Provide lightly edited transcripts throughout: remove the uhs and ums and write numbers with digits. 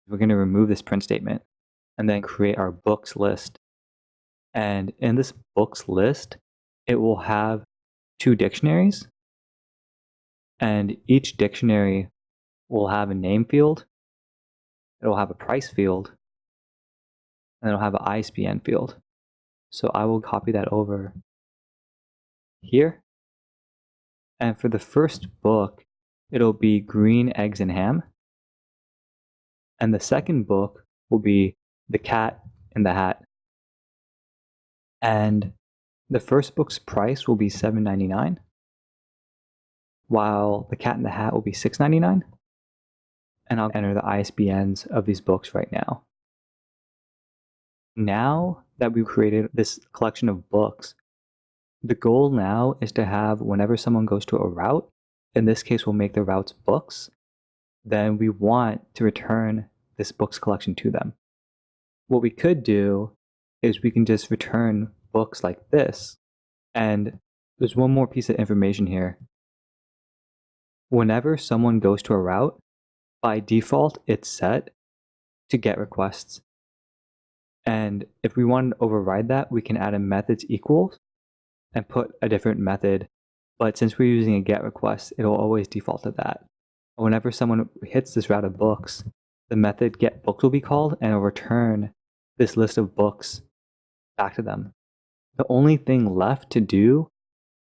We're going to remove this print statement and then create our books list. And in this books list, it will have 2 dictionaries, and each dictionary will have a name field, it'll have a price field, and it'll have an ISBN field. So I will copy that over here. And for the first book, it'll be Green Eggs and Ham. And the second book will be The Cat in the Hat. And the first book's price will be $7.99, while The Cat in the Hat will be $6.99. And I'll enter the ISBNs of these books right now. Now that we've created this collection of books, the goal now is to have, whenever someone goes to a route, in this case we'll make the routes books, then we want to return this books collection to them. What we could do is we can just return books like this. And there's one more piece of information here. Whenever someone goes to a route, by default it's set to GET requests. And if we want to override that, we can add a methods equals and put a different method. But since we're using a GET request, it'll always default to that. Whenever someone hits this route of books, the method getBooks will be called and it'll return this list of books back to them. The only thing left to do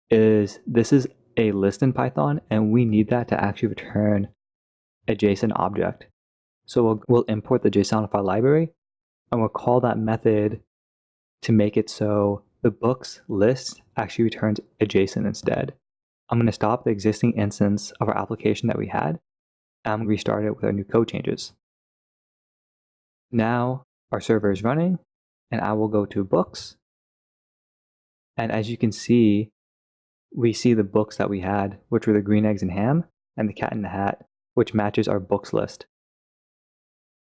is, this is a list in Python and we need that to actually return a JSON object. So we'll import the JSON file library and we'll call that method to make it so the books list actually returns a JSON instead. I'm going to stop the existing instance of our application that we had, and I'm going to restart it with our new code changes. Now our server is running, and I will go to books. And as you can see, we see the books that we had, which were the Green Eggs and Ham and the Cat in the Hat, which matches our books list.